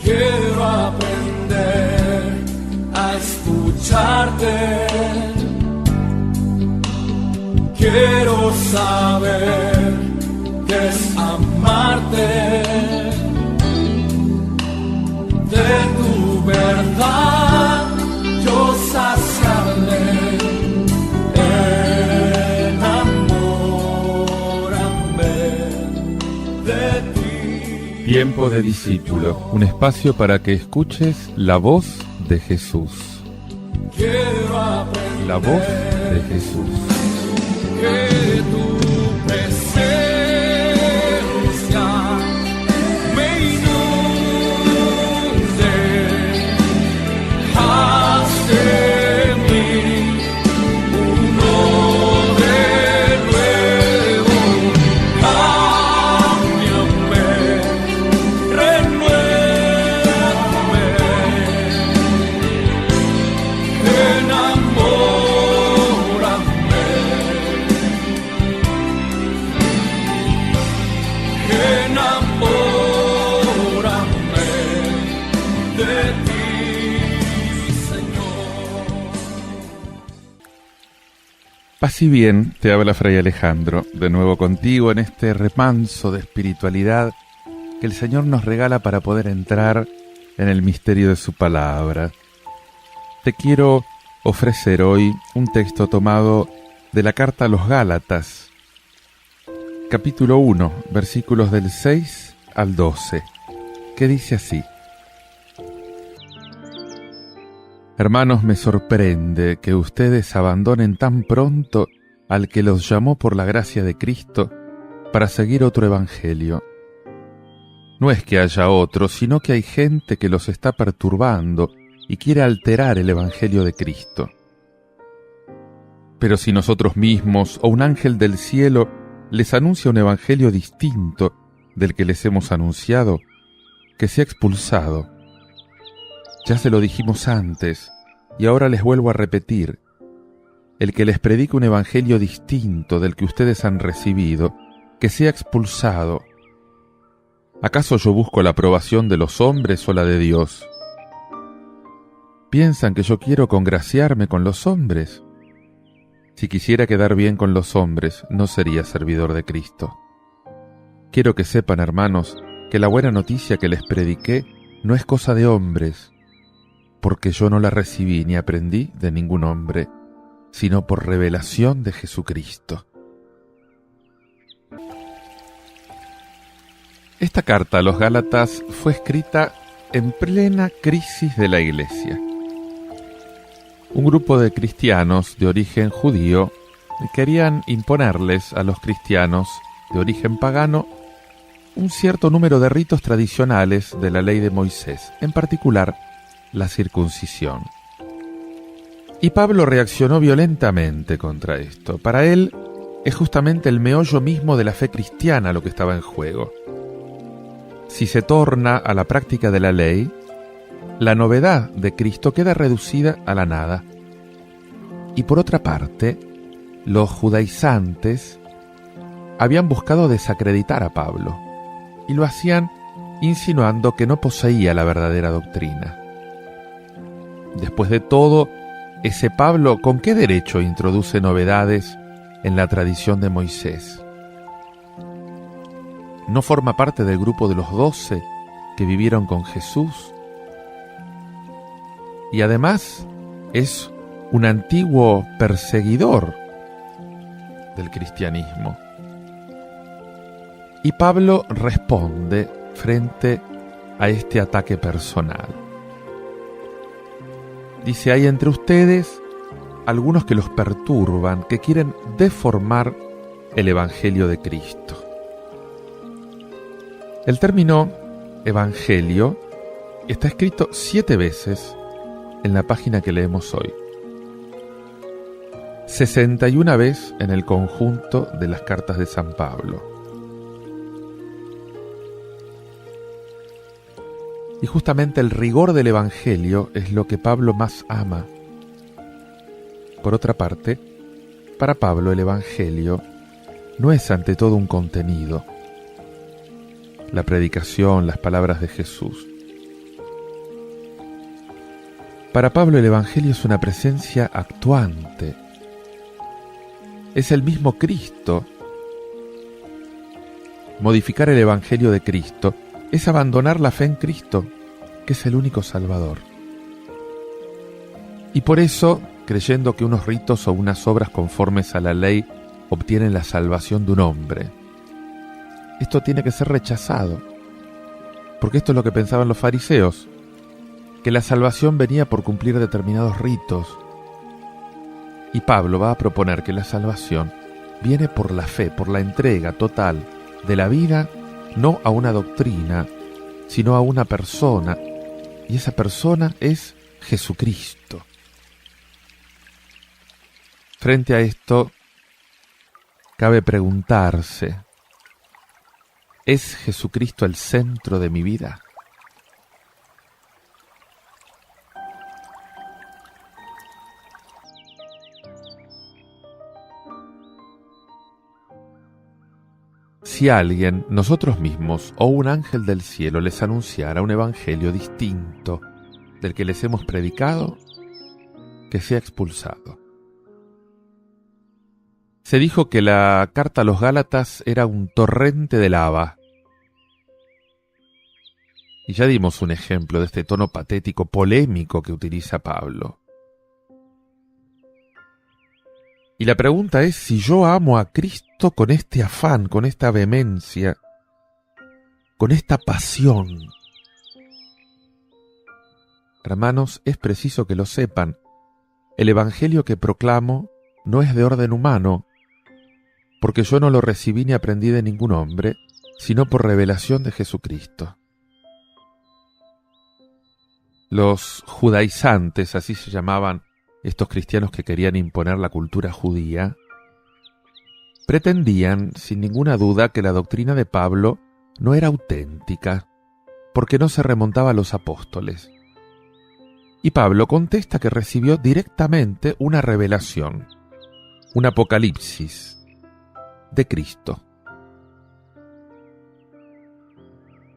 Quiero aprender a escucharte. Quiero saber qué es amarte. De tu verdad yo saciarme. Enamórame de ti. Tiempo de discípulo, un espacio para que escuches la voz de Jesús. Quiero aprender La voz de Jesús. que tu presencia me inunde. Haz de mí uno de nuevo. Cámbiame, renuévame. Enamórame de ti, Señor. Paz y bien, te habla Fray Alejandro, de nuevo contigo en este remanso de espiritualidad que el Señor nos regala para poder entrar en el misterio de su palabra. Te quiero ofrecer hoy un texto tomado de la carta a los Gálatas, capítulo 1, versículos del 6 al 12, que dice así: Hermanos, me sorprende que ustedes abandonen tan pronto al que los llamó por la gracia de Cristo para seguir otro evangelio. No es que haya otro, sino que hay gente que los está perturbando y quiere alterar el evangelio de Cristo. Pero si nosotros mismos o un ángel del cielo les anuncia un evangelio distinto del que les hemos anunciado, que sea expulsado. Ya se lo dijimos antes, y ahora les vuelvo a repetir: el que les predique un evangelio distinto del que ustedes han recibido, que sea expulsado. ¿Acaso yo busco la aprobación de los hombres o la de Dios? ¿Piensan que yo quiero congraciarme con los hombres? Si quisiera quedar bien con los hombres, no sería servidor de Cristo. Quiero que sepan, hermanos, que la buena noticia que les prediqué no es cosa de hombres, porque yo no la recibí ni aprendí de ningún hombre, sino por revelación de Jesucristo. Esta carta a los Gálatas fue escrita en plena crisis de la Iglesia. Un grupo de cristianos de origen judío querían imponerles a los cristianos de origen pagano un cierto número de ritos tradicionales de la ley de Moisés, en particular la circuncisión. Y Pablo reaccionó violentamente contra esto. Para él es justamente el meollo mismo de la fe cristiana lo que estaba en juego. Si se torna a la práctica de la ley, la novedad de Cristo queda reducida a la nada. Y por otra parte, los judaizantes habían buscado desacreditar a Pablo, y lo hacían insinuando que no poseía la verdadera doctrina. Después de todo, ese Pablo, ¿con qué derecho introduce novedades en la tradición de Moisés? ¿No forma parte del grupo de los 12 que vivieron con Jesús? Y además es un antiguo perseguidor del cristianismo. Y Pablo responde frente a este ataque personal. Dice: hay entre ustedes algunos que los perturban, que quieren deformar el evangelio de Cristo. El término evangelio está escrito 7 veces en la página que leemos hoy. 61 veces en el conjunto de las cartas de San Pablo. Y justamente el rigor del evangelio es lo que Pablo más ama. Por otra parte, para Pablo el evangelio no es ante todo un contenido, la predicación, las palabras de Jesús, Para Pablo el Evangelio es una presencia actuante. Es el mismo Cristo. Modificar el Evangelio de Cristo es abandonar la fe en Cristo, que es el único Salvador. Y por eso, creyendo que unos ritos o unas obras conformes a la ley obtienen la salvación de un hombre, esto tiene que ser rechazado, porque esto es lo que pensaban los fariseos, que la salvación venía por cumplir determinados ritos. Y Pablo va a proponer que la salvación viene por la fe, por la entrega total de la vida, no a una doctrina, sino a una persona, y esa persona es Jesucristo. Frente a esto, cabe preguntarse, ¿es Jesucristo el centro de mi vida? Si alguien, nosotros mismos o un ángel del cielo les anunciara un evangelio distinto del que les hemos predicado, que sea expulsado. Se dijo que la carta a los Gálatas era un torrente de lava. Y ya dimos un ejemplo de este tono patético, polémico que utiliza Pablo. Y la pregunta es si yo amo a Cristo con este afán, con esta vehemencia, con esta pasión. Hermanos, es preciso que lo sepan. El evangelio que proclamo no es de orden humano, porque yo no lo recibí ni aprendí de ningún hombre, sino por revelación de Jesucristo. Los judaizantes, así se llamaban estos cristianos que querían imponer la cultura judía, pretendían, sin ninguna duda, que la doctrina de Pablo no era auténtica, porque no se remontaba a los apóstoles. Y Pablo contesta que recibió directamente una revelación, un apocalipsis de Cristo.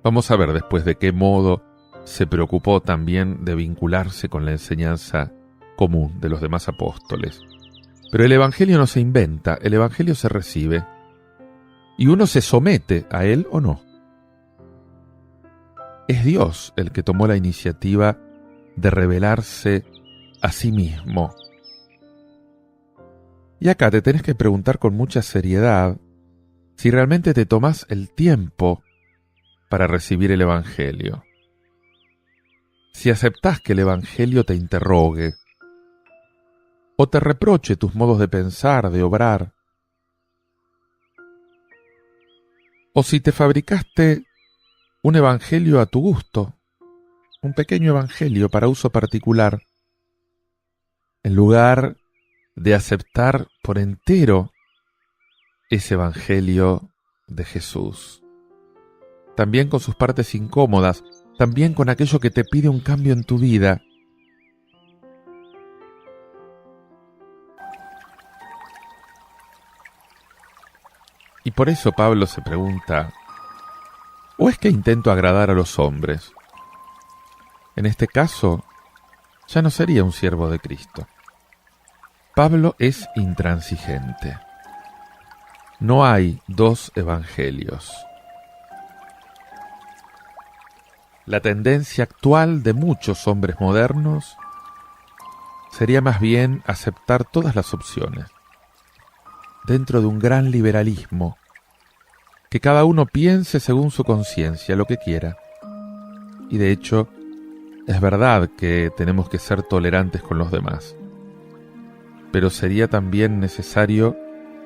Vamos a ver después de qué modo se preocupó también de vincularse con la enseñanza común de los demás apóstoles. Pero el Evangelio no se inventa, el Evangelio se recibe, y uno se somete a él o no. Es Dios el que tomó la iniciativa de revelarse a sí mismo. Y acá te tenés que preguntar con mucha seriedad si realmente te tomás el tiempo para recibir el Evangelio. Si aceptás que el Evangelio te interrogue, o te reproche tus modos de pensar, de obrar, o si te fabricaste un evangelio a tu gusto, un pequeño evangelio para uso particular, en lugar de aceptar por entero ese evangelio de Jesús, también con sus partes incómodas, también con aquello que te pide un cambio en tu vida. Y por eso Pablo se pregunta, ¿o es que intento agradar a los hombres? En este caso, ya no sería un siervo de Cristo. Pablo es intransigente. No hay dos evangelios. La tendencia actual de muchos hombres modernos sería más bien aceptar todas las opciones, dentro de un gran liberalismo, que cada uno piense según su conciencia lo que quiera. Y de hecho, es verdad que tenemos que ser tolerantes con los demás, pero sería también necesario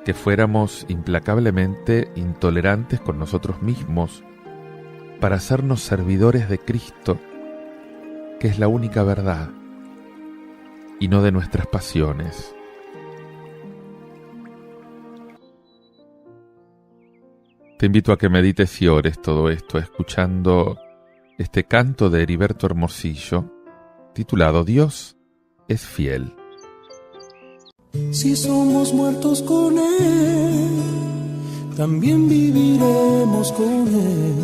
que fuéramos implacablemente intolerantes con nosotros mismos para hacernos servidores de Cristo, que es la única verdad, y no de nuestras pasiones. Te invito a que medites y ores todo esto escuchando este canto de Heriberto Hermosillo titulado Dios es fiel. Si somos muertos con Él, también viviremos con Él.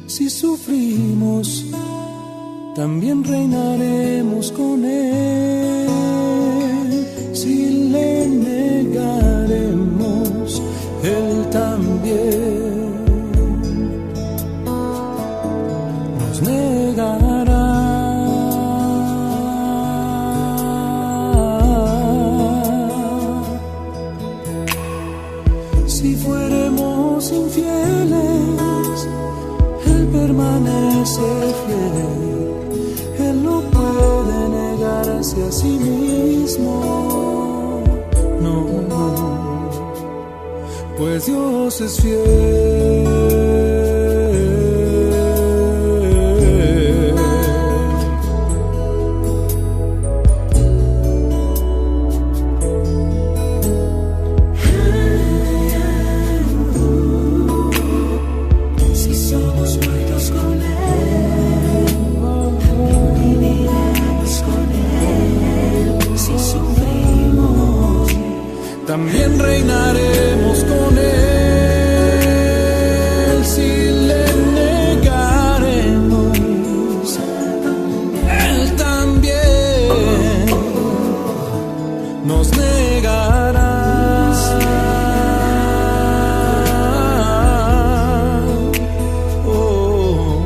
Si sufrimos, también reinaremos con Él. Si le negaremos, Él también nos negará. Si fuéramos infieles, Él permanece fiel. Él no puede negarse a sí mismo. No, no, pues Dios es fiel. También reinaremos con Él. Si le negaremos, Él también nos negará. Oh,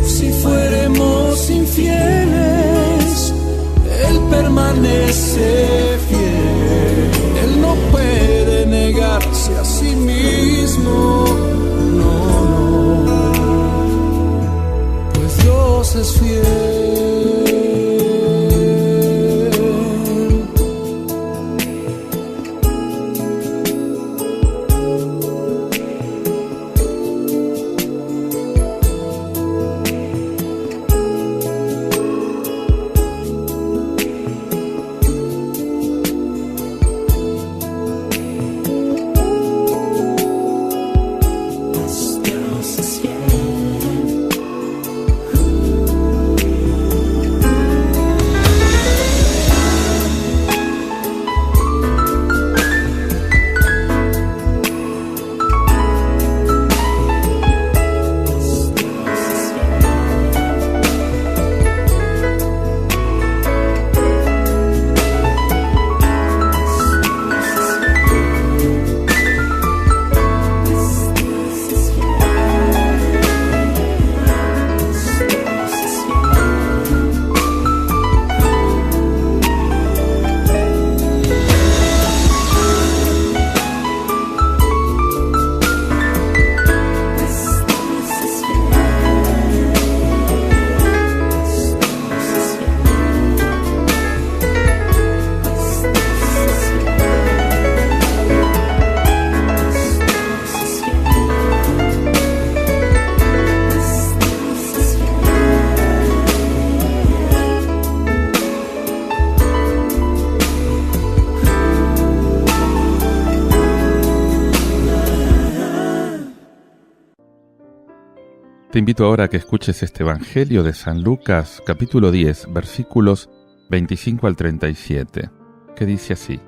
si fuéramos infieles, Él permanece fiel. Él no puede negarse a sí mismo, no, no, pues Dios es fiel. Te invito ahora a que escuches este Evangelio de San Lucas, capítulo 10, versículos 25 al 37, que dice así.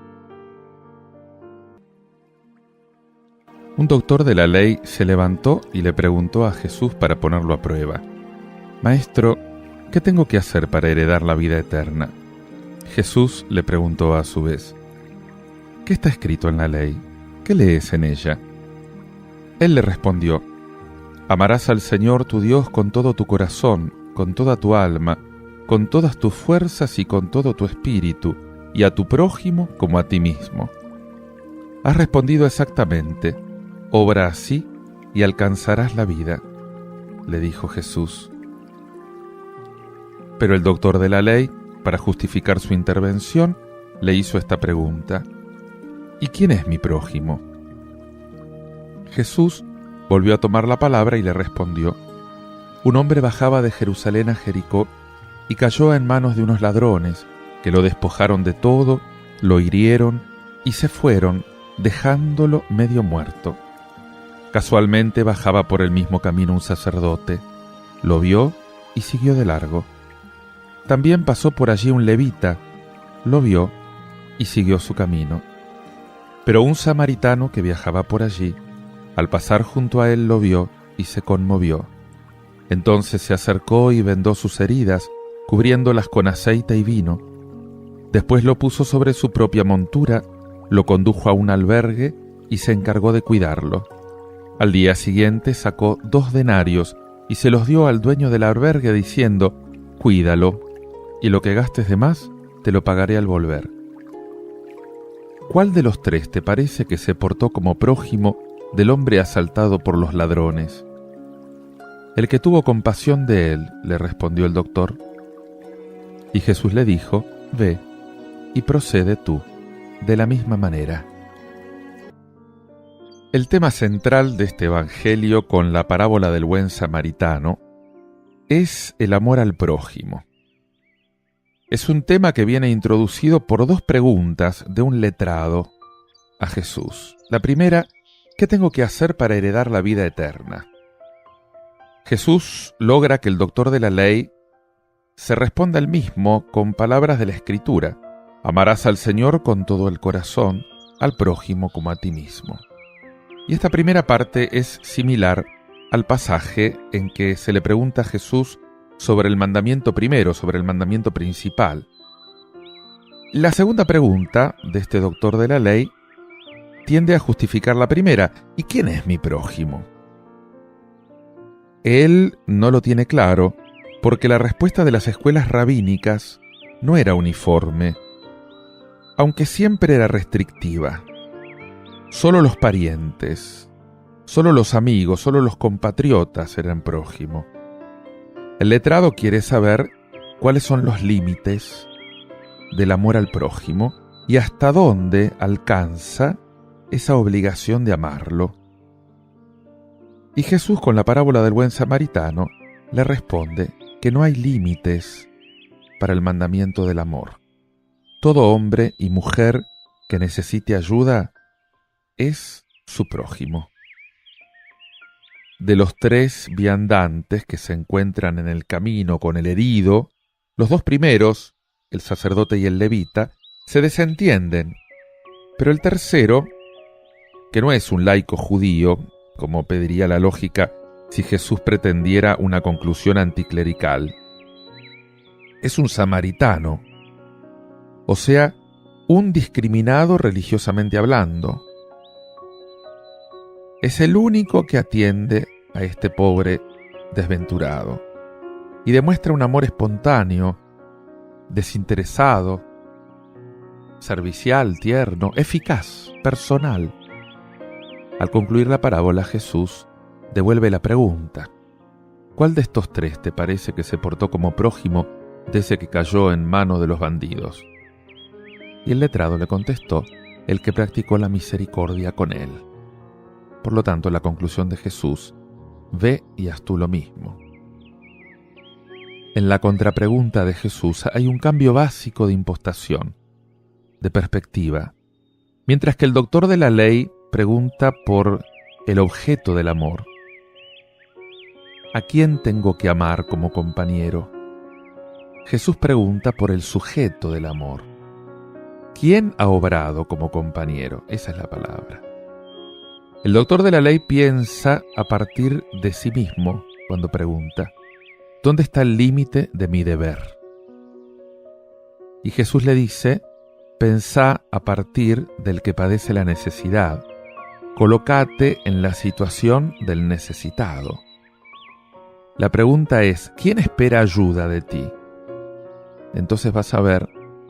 Un doctor de la ley se levantó y le preguntó a Jesús para ponerlo a prueba: Maestro, ¿qué tengo que hacer para heredar la vida eterna? Jesús le preguntó a su vez: ¿Qué está escrito en la ley? ¿Qué lees en ella? Él le respondió: Amarás al Señor tu Dios con todo tu corazón, con toda tu alma, con todas tus fuerzas y con todo tu espíritu, y a tu prójimo como a ti mismo. Has respondido exactamente. Obra así y alcanzarás la vida, le dijo Jesús. Pero el doctor de la ley, para justificar su intervención, le hizo esta pregunta: ¿Y quién es mi prójimo? Jesús volvió a tomar la palabra y le respondió: Un hombre bajaba de Jerusalén a Jericó y cayó en manos de unos ladrones que lo despojaron de todo, lo hirieron y se fueron, dejándolo medio muerto. Casualmente bajaba por el mismo camino un sacerdote, lo vio y siguió de largo. También pasó por allí un levita, lo vio y siguió su camino. Pero un samaritano que viajaba por allí, al pasar junto a él lo vio y se conmovió. Entonces se acercó y vendó sus heridas, cubriéndolas con aceite y vino. Después lo puso sobre su propia montura, lo condujo a un albergue y se encargó de cuidarlo. Al día siguiente sacó 2 denarios y se los dio al dueño del albergue diciendo: «Cuídalo, y lo que gastes de más te lo pagaré al volver». ¿Cuál de los 3 te parece que se portó como prójimo del hombre asaltado por los ladrones? «El que tuvo compasión de él», le respondió el doctor. Y Jesús le dijo: «Ve y procede tú de la misma manera». El tema central de este evangelio con la parábola del buen samaritano es el amor al prójimo. Es un tema que viene introducido por 2 preguntas de un letrado a Jesús. La primera: ¿qué tengo que hacer para heredar la vida eterna? Jesús logra que el doctor de la ley se responda él mismo con palabras de la Escritura: amarás al Señor con todo el corazón, al prójimo como a ti mismo. Y esta primera parte es similar al pasaje en que se le pregunta a Jesús sobre el mandamiento primero, sobre el mandamiento principal. La segunda pregunta de este doctor de la ley tiende a justificar la primera: ¿y quién es mi prójimo? Él no lo tiene claro porque la respuesta de las escuelas rabínicas no era uniforme, aunque siempre era restrictiva. Solo los parientes, solo los amigos, solo los compatriotas eran prójimo. El letrado quiere saber cuáles son los límites del amor al prójimo y hasta dónde alcanza esa obligación de amarlo. Y Jesús, con la parábola del buen samaritano, le responde que no hay límites para el mandamiento del amor. Todo hombre y mujer que necesite ayuda es su prójimo. De los 3 viandantes que se encuentran en el camino con el herido, los 2 primeros, el sacerdote y el levita, se desentienden, pero el tercero, que no es un laico judío, como pediría la lógica si Jesús pretendiera una conclusión anticlerical, es un samaritano, o sea, un discriminado religiosamente hablando. Es el único que atiende a este pobre desventurado y demuestra un amor espontáneo, desinteresado, servicial, tierno, eficaz, personal. Al concluir la parábola, Jesús devuelve la pregunta: ¿cuál de estos 3 te parece que se portó como prójimo de ese que cayó en manos de los bandidos? Y el letrado le contestó: el que practicó la misericordia con él. Por lo tanto, la conclusión de Jesús: ve y haz tú lo mismo. En la contrapregunta de Jesús hay un cambio básico de impostación, de perspectiva. Mientras que el doctor de la ley pregunta por el objeto del amor: ¿a quién tengo que amar como compañero? Jesús pregunta por el sujeto del amor: ¿quién ha obrado como compañero? Esa es la palabra. El doctor de la ley piensa a partir de sí mismo cuando pregunta: ¿dónde está el límite de mi deber? Y Jesús le dice: pensá a partir del que padece la necesidad. Colócate en la situación del necesitado. La pregunta es: ¿quién espera ayuda de ti? Entonces vas a ver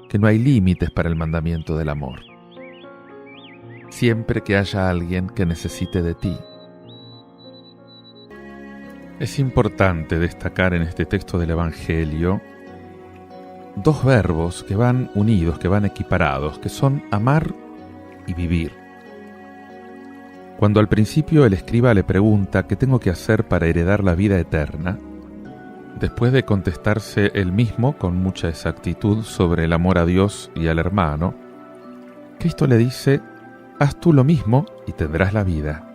que no hay límites para el mandamiento del amor. Siempre que haya alguien que necesite de ti. Es importante destacar en este texto del Evangelio 2 verbos que van unidos, que van equiparados, que son amar y vivir. Cuando al principio el escriba le pregunta qué tengo que hacer para heredar la vida eterna, después de contestarse él mismo con mucha exactitud sobre el amor a Dios y al hermano, Cristo le dice: haz tú lo mismo y tendrás la vida.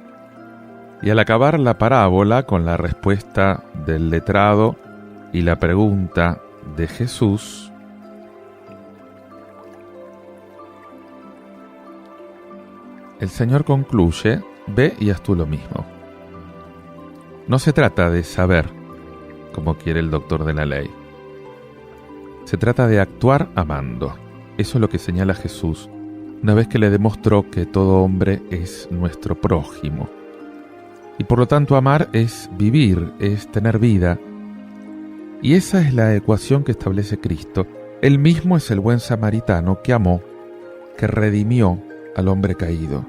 Y al acabar la parábola con la respuesta del letrado y la pregunta de Jesús, el Señor concluye: ve y haz tú lo mismo. No se trata de saber como quiere el doctor de la ley. Se trata de actuar amando. Eso es lo que señala Jesús una vez que le demostró que todo hombre es nuestro prójimo. Y por lo tanto amar es vivir, es tener vida. Y esa es la ecuación que establece Cristo. Él mismo es el buen samaritano que amó, que redimió al hombre caído.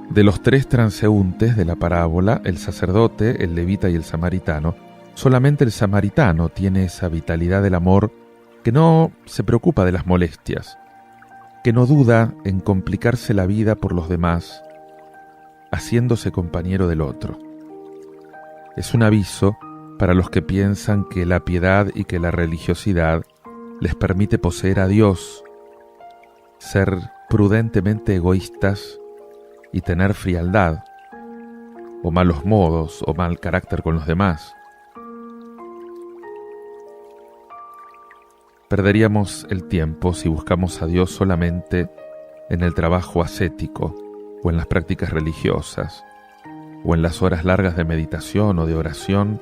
De los tres transeúntes de la parábola, el sacerdote, el levita y el samaritano, solamente el samaritano tiene esa vitalidad del amor que no se preocupa de las molestias, que no duda en complicarse la vida por los demás, haciéndose compañero del otro. Es un aviso para los que piensan que la piedad y que la religiosidad les permite poseer a Dios, ser prudentemente egoístas y tener frialdad, o malos modos, o mal carácter con los demás. Perderíamos el tiempo si buscamos a Dios solamente en el trabajo ascético, o en las prácticas religiosas, o en las horas largas de meditación o de oración,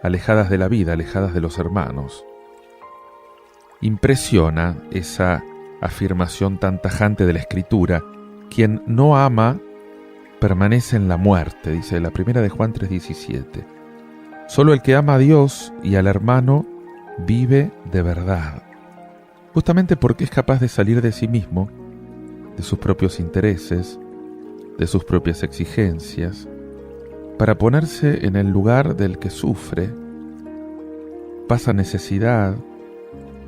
alejadas de la vida, alejadas de los hermanos. Impresiona esa afirmación tan tajante de la Escritura: quien no ama permanece en la muerte, dice la primera de Juan 3:17. Solo el que ama a Dios y al hermano vive de verdad, justamente porque es capaz de salir de sí mismo, de sus propios intereses, de sus propias exigencias, para ponerse en el lugar del que sufre, pasa necesidad,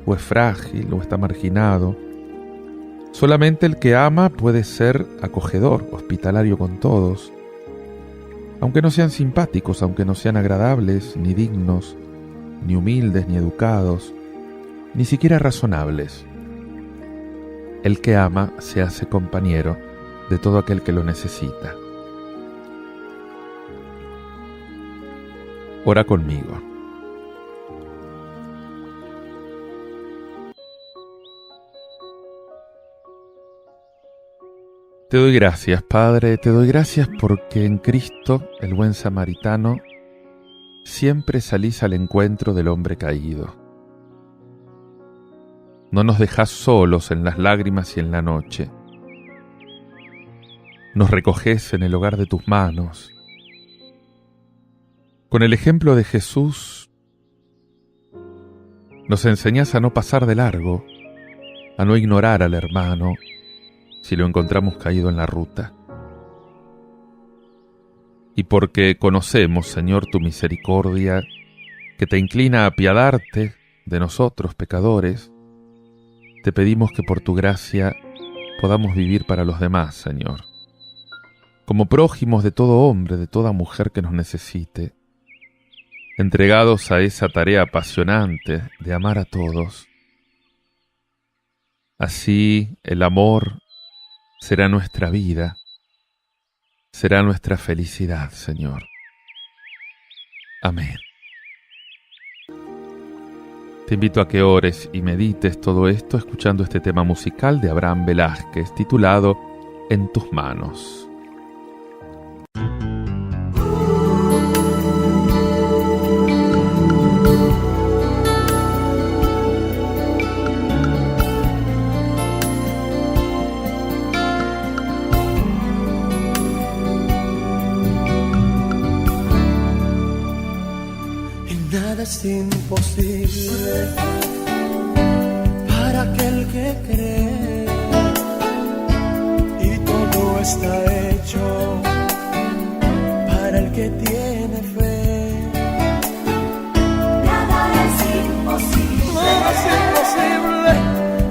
o es frágil, o está marginado. Solamente el que ama puede ser acogedor, hospitalario con todos, aunque no sean simpáticos, aunque no sean agradables, ni dignos, ni humildes, ni educados, ni siquiera razonables. El que ama se hace compañero de todo aquel que lo necesita. Ora conmigo. Te doy gracias, Padre, te doy gracias porque en Cristo, el buen samaritano, siempre salís al encuentro del hombre caído. No nos dejás solos en las lágrimas y en la noche. Nos recogés en el hogar de tus manos. Con el ejemplo de Jesús, nos enseñás a no pasar de largo, a no ignorar al hermano si lo encontramos caído en la ruta. Y porque conocemos, Señor, tu misericordia, que te inclina a apiadarte de nosotros, pecadores, te pedimos que por tu gracia podamos vivir para los demás, Señor, como prójimos de todo hombre, de toda mujer que nos necesite, entregados a esa tarea apasionante de amar a todos. Así el amor será nuestra vida, será nuestra felicidad, Señor. Amén. Te invito a que ores y medites todo esto escuchando este tema musical de Abraham Velázquez titulado En tus manos. Es imposible para aquel que cree, y todo está hecho para el que tiene fe. Nada es imposible. Nada es imposible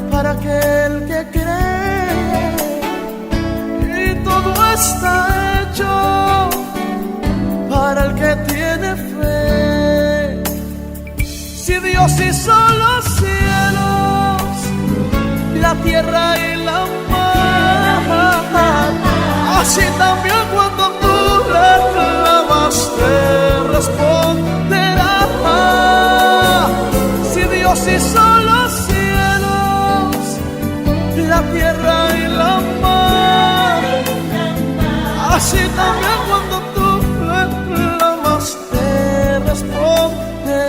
para aquel que cree, y todo está hecho para el que tiene fe. Si Dios hizo los cielos, la tierra y la mar, así también cuando tú le clamas te responderá. Si Dios hizo los cielos, la tierra y la mar, así también cuando tú le clamas te responderá.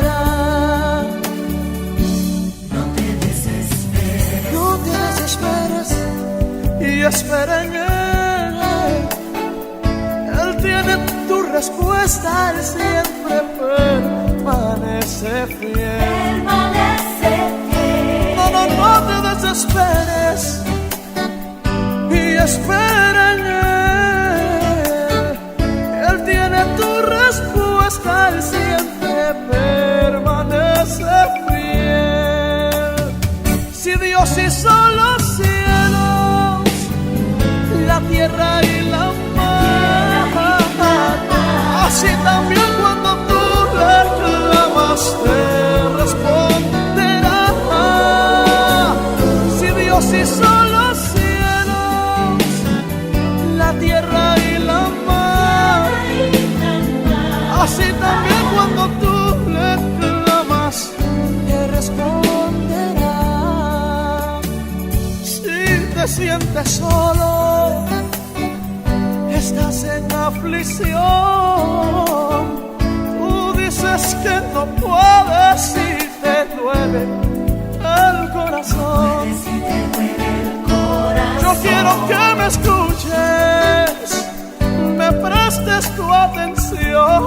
Él siempre permanece fiel. Permanece fiel. No te desesperes y espera en Él. Él tiene tu respuesta, Él siempre permanece fiel. Si Dios hizo los cielos, la tierra y la mar, así también cuando tú le clamas te responderá. Si Dios hizo los cielos, la tierra y la mar, así también cuando tú le clamas te responderá. Si te sientes solo, estás en aflicción, tú dices que no puedes y te duele el corazón. Yo quiero que me escuches, me prestes tu atención.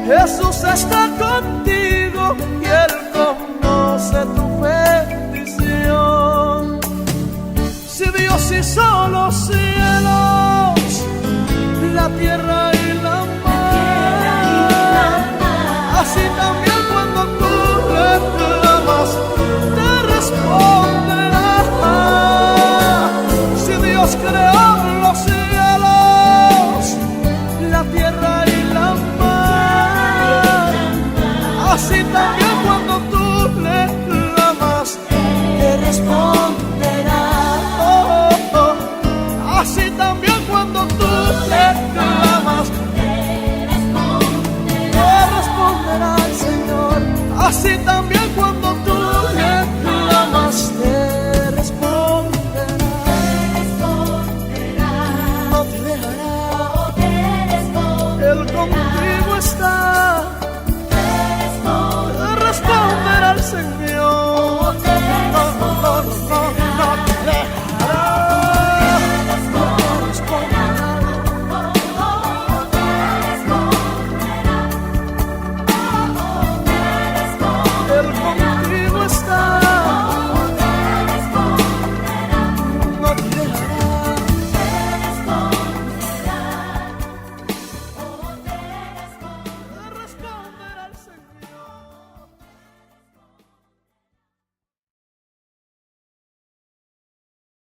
Jesús está contigo y Él conoce tu petición. Si Dios hizo los cielos, la tierra y la mar, así también cuando tú le clamas te responderá. Si Dios creó los cielos, la tierra y la mar, así también cuando tú le clamas te responderá. Así también cuando tú le clamas te responderá el Señor. Así también cuando tú le clamas te responderá. No te dejará. Él contigo está. Te responderá el Señor.